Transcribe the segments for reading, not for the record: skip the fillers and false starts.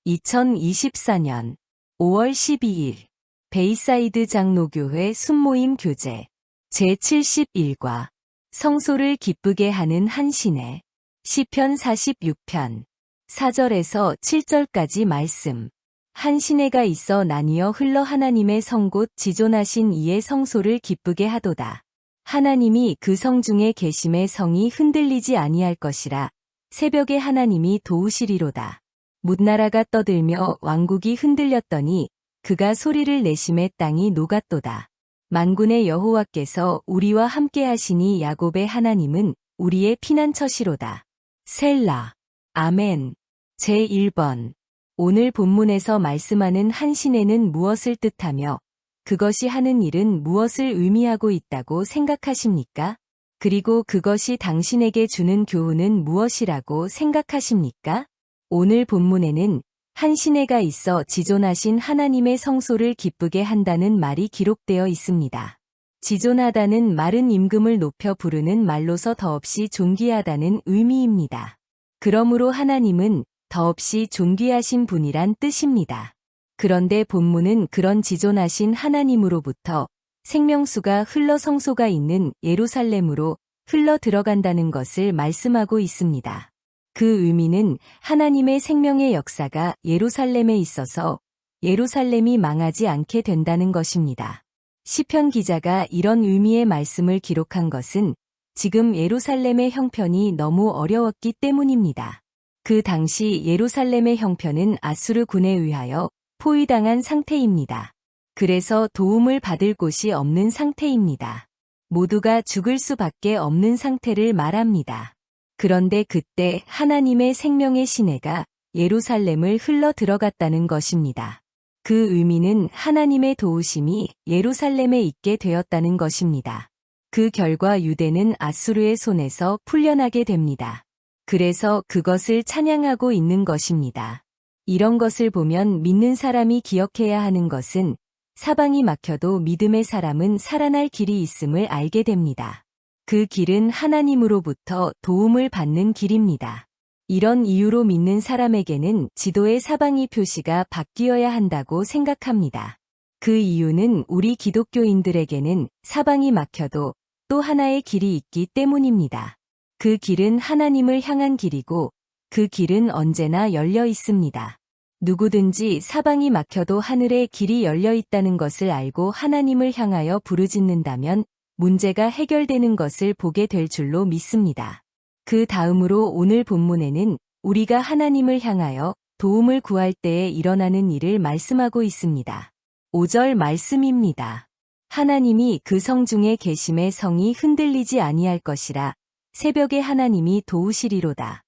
2024년 5월 12일 베이사이드 장로교회 순모임 교제 제71과 성소를 기쁘게 하는 한신의 시편 46편 4절에서 7절까지 말씀. 한 시내가 있어 나뉘어 흘러 하나님의 성 곧 지존하신 이의 성소를 기쁘게 하도다. 하나님이 그 성 중에 계심에 성이 흔들리지 아니할 것이라. 새벽에 하나님이 도우시리로다. 뭇나라가 떠들며 왕국이 흔들렸더니 그가 소리를 내심에 땅이 녹았도다. 만군의 여호와께서 우리와 함께 하시니 야곱의 하나님은 우리의 피난처시로다. 셀라. 아멘. 제1번. 오늘 본문에서 말씀하는 한 시내는 무엇을 뜻하며 그것이 하는 일은 무엇을 의미하고 있다고 생각하십니까? 그리고 그것이 당신에게 주는 교훈은 무엇이라고 생각하십니까? 오늘 본문에는 한 시내가 있어 지존하신 하나님의 성소를 기쁘게 한다는 말이 기록되어 있습니다. 지존하다는 말은 임금을 높여 부르는 말로서 더없이 존귀하다는 의미입니다. 그러므로 하나님은 더없이 존귀하신 분이란 뜻입니다. 그런데 본문은 그런 지존하신 하나님으로부터 생명수가 흘러 성소가 있는 예루살렘으로 흘러 들어간다는 것을 말씀하고 있습니다. 그 의미는 하나님의 생명의 역사가 예루살렘에 있어서 예루살렘이 망하지 않게 된다는 것입니다. 시편 기자가 이런 의미의 말씀을 기록한 것은 지금 예루살렘의 형편이 너무 어려웠기 때문입니다. 그 당시 예루살렘의 형편은 아수르 군에 의하여 포위당한 상태입니다. 그래서 도움을 받을 곳이 없는 상태입니다. 모두가 죽을 수밖에 없는 상태를 말합니다. 그런데 그때 하나님의 생명의 시내가 예루살렘을 흘러 들어갔다는 것입니다. 그 의미는 하나님의 도우심이 예루살렘에 있게 되었다는 것입니다. 그 결과 유대는 아수르의 손에서 풀려나게 됩니다. 그래서 그것을 찬양하고 있는 것입니다. 이런 것을 보면 믿는 사람이 기억해야 하는 것은 사방이 막혀도 믿음의 사람은 살아날 길이 있음을 알게 됩니다. 그 길은 하나님으로부터 도움을 받는 길입니다. 이런 이유로 믿는 사람에게는 지도의 사방이 표시가 바뀌어야 한다고 생각합니다. 그 이유는 우리 기독교인들에게는 사방이 막혀도 또 하나의 길이 있기 때문입니다. 그 길은 하나님을 향한 길이고 그 길은 언제나 열려 있습니다. 누구든지 사방이 막혀도 하늘의 길이 열려 있다는 것을 알고 하나님을 향하여 부르짖는다면 문제가 해결되는 것을 보게 될 줄로 믿습니다. 그 다음으로 오늘 본문에는 우리가 하나님을 향하여 도움을 구할 때에 일어나는 일을 말씀하고 있습니다. 5절 말씀입니다. 하나님이 그 성 중에 계심에 성이 흔들리지 아니할 것이라. 새벽에 하나님이 도우시리로다.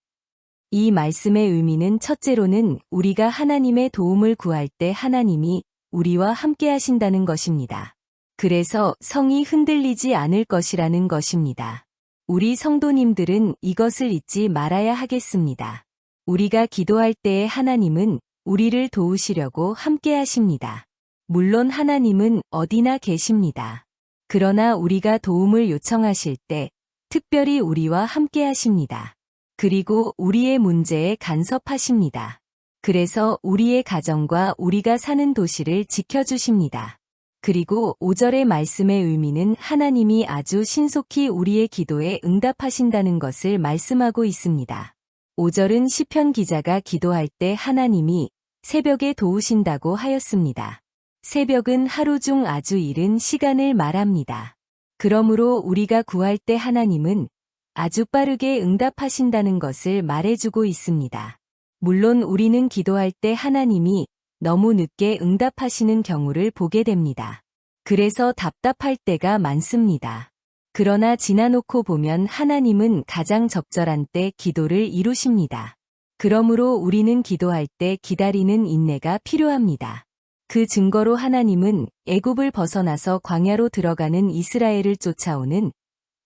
이 말씀의 의미는 첫째로는 우리가 하나님의 도움을 구할 때 하나님이 우리와 함께 하신다는 것입니다. 그래서 성이 흔들리지 않을 것이라는 것입니다. 우리 성도님들은 이것을 잊지 말아야 하겠습니다. 우리가 기도할 때에 하나님은 우리를 도우시려고 함께 하십니다. 물론 하나님은 어디나 계십니다. 그러나 우리가 도움을 요청하실 때 특별히 우리와 함께 하십니다. 그리고 우리의 문제에 간섭하십니다. 그래서 우리의 가정과 우리가 사는 도시를 지켜주십니다. 그리고 5절의 말씀의 의미는 하나님이 아주 신속히 우리의 기도에 응답하신다는 것을 말씀하고 있습니다. 5절은 시편 기자가 기도할 때 하나님이 새벽에 도우신다고 하였습니다. 새벽은 하루 중 아주 이른 시간을 말합니다. 그러므로 우리가 구할 때 하나님은 아주 빠르게 응답하신다는 것을 말해주고 있습니다. 물론 우리는 기도할 때 하나님이 너무 늦게 응답하시는 경우를 보게 됩니다. 그래서 답답할 때가 많습니다. 그러나 지나놓고 보면 하나님은 가장 적절한 때 기도를 이루십니다. 그러므로 우리는 기도할 때 기다리는 인내가 필요합니다. 그 증거로 하나님은 애굽을 벗어나서 광야로 들어가는 이스라엘을 쫓아오는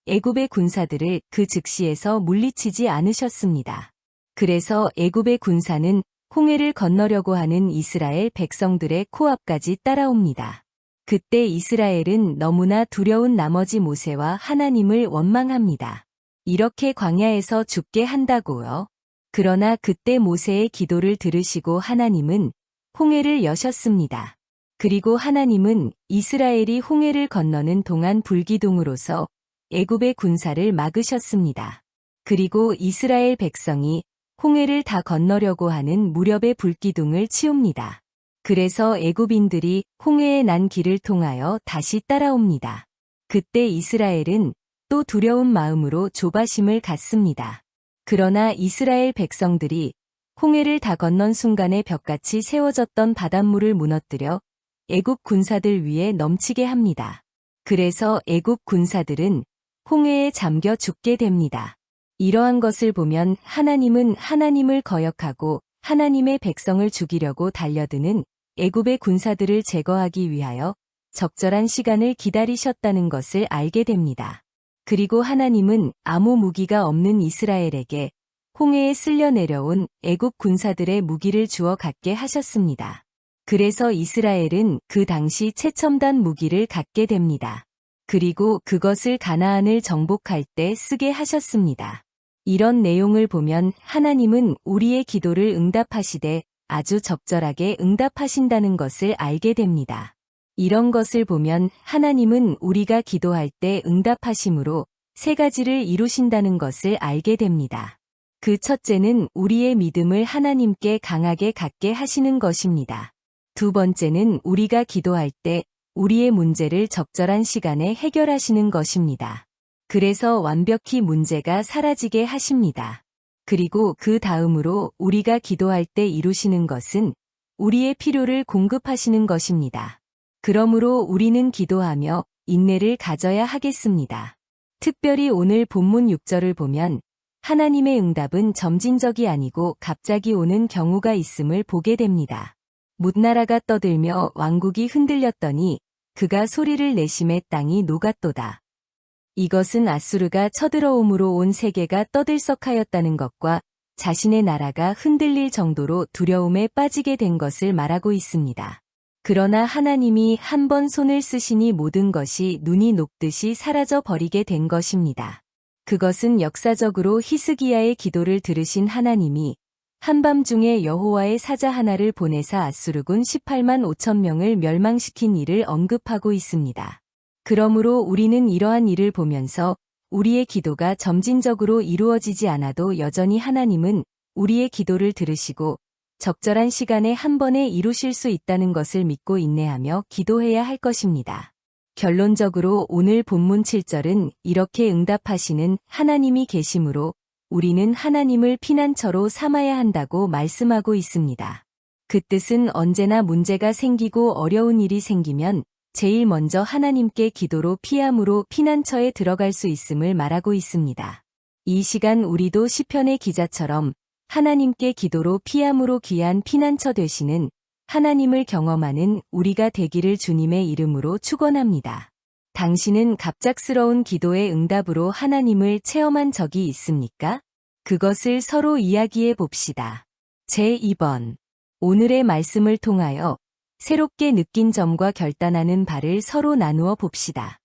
애굽의 군사들을 그 즉시에서 물리치지 않으셨습니다. 그래서 애굽의 군사는 홍해를 건너려고 하는 이스라엘 백성들의 코앞까지 따라옵니다. 그때 이스라엘은 너무나 두려운 나머지 모세와 하나님을 원망합니다. 이렇게 광야에서 죽게 한다고요? 그러나 그때 모세의 기도를 들으시고 하나님은 홍해를 여셨습니다. 그리고 하나님은 이스라엘이 홍해를 건너는 동안 불기둥으로서 애굽의 군사를 막으셨습니다. 그리고 이스라엘 백성이 홍해를 다 건너려고 하는 무렵에 불기둥을 치웁니다. 그래서 애굽인들이 홍해에 난 길을 통하여 다시 따라옵니다. 그때 이스라엘은 또 두려운 마음으로 조바심을 갖습니다. 그러나 이스라엘 백성들이 홍해를 다 건넌 순간에 벽같이 세워졌던 바닷물을 무너뜨려 애굽 군사들 위에 넘치게 합니다. 그래서 애굽 군사들은 홍해에 잠겨 죽게 됩니다. 이러한 것을 보면 하나님은 하나님을 거역하고 하나님의 백성을 죽이려고 달려드는 애굽의 군사들을 제거하기 위하여 적절한 시간을 기다리셨다는 것을 알게 됩니다. 그리고 하나님은 아무 무기가 없는 이스라엘에게 홍해에 쓸려 내려온 애굽 군사들의 무기를 주어 갖게 하셨습니다. 그래서 이스라엘은 그 당시 최첨단 무기를 갖게 됩니다. 그리고 그것을 가나안을 정복할 때 쓰게 하셨습니다. 이런 내용을 보면 하나님은 우리의 기도를 응답하시되 아주 적절하게 응답하신다는 것을 알게 됩니다. 이런 것을 보면 하나님은 우리가 기도할 때 응답하심으로 세 가지를 이루신다는 것을 알게 됩니다. 그 첫째는 우리의 믿음을 하나님께 강하게 갖게 하시는 것입니다. 두 번째는 우리가 기도할 때 우리의 문제를 적절한 시간에 해결하시는 것입니다. 그래서 완벽히 문제가 사라지게 하십니다. 그리고 그 다음으로 우리가 기도할 때 이루시는 것은 우리의 필요를 공급하시는 것입니다. 그러므로 우리는 기도하며 인내를 가져야 하겠습니다. 특별히 오늘 본문 6절을 보면 하나님의 응답은 점진적이 아니고 갑자기 오는 경우가 있음을 보게 됩니다. 뭇나라가 떠들며 왕국이 흔들렸더니 그가 소리를 내심에 땅이 녹았도다. 이것은 아수르가 쳐들어옴으로 온 세계가 떠들썩하였다는 것과 자신의 나라가 흔들릴 정도로 두려움에 빠지게 된 것을 말하고 있습니다. 그러나 하나님이 한 번 손을 쓰시니 모든 것이 눈이 녹듯이 사라져 버리게 된 것입니다. 그것은 역사적으로 히스기야의 기도를 들으신 하나님이 한밤중에 여호와의 사자 하나를 보내사 아수르군 18만 5천 명을 멸망시킨 일을 언급하고 있습니다. 그러므로 우리는 이러한 일을 보면서 우리의 기도가 점진적으로 이루어지지 않아도 여전히 하나님은 우리의 기도를 들으시고 적절한 시간에 한 번에 이루실 수 있다는 것을 믿고 인내하며 기도해야 할 것입니다. 결론적으로 오늘 본문 7절은 이렇게 응답하시는 하나님이 계심으로 우리는 하나님을 피난처로 삼아야 한다고 말씀하고 있습니다. 그 뜻은 언제나 문제가 생기고 어려운 일이 생기면 제일 먼저 하나님께 기도로 피함으로 피난처에 들어갈 수 있음을 말하고 있습니다. 이 시간 우리도 시편의 기자처럼 하나님께 기도로 피함으로 귀한 피난처 되시는 하나님을 경험하는 우리가 되기를 주님의 이름으로 축원합니다. 당신은 갑작스러운 기도의 응답으로 하나님을 체험한 적이 있습니까? 그것을 서로 이야기해 봅시다. 제2번. 오늘의 말씀을 통하여 새롭게 느낀 점과 결단하는 바를 서로 나누어 봅시다.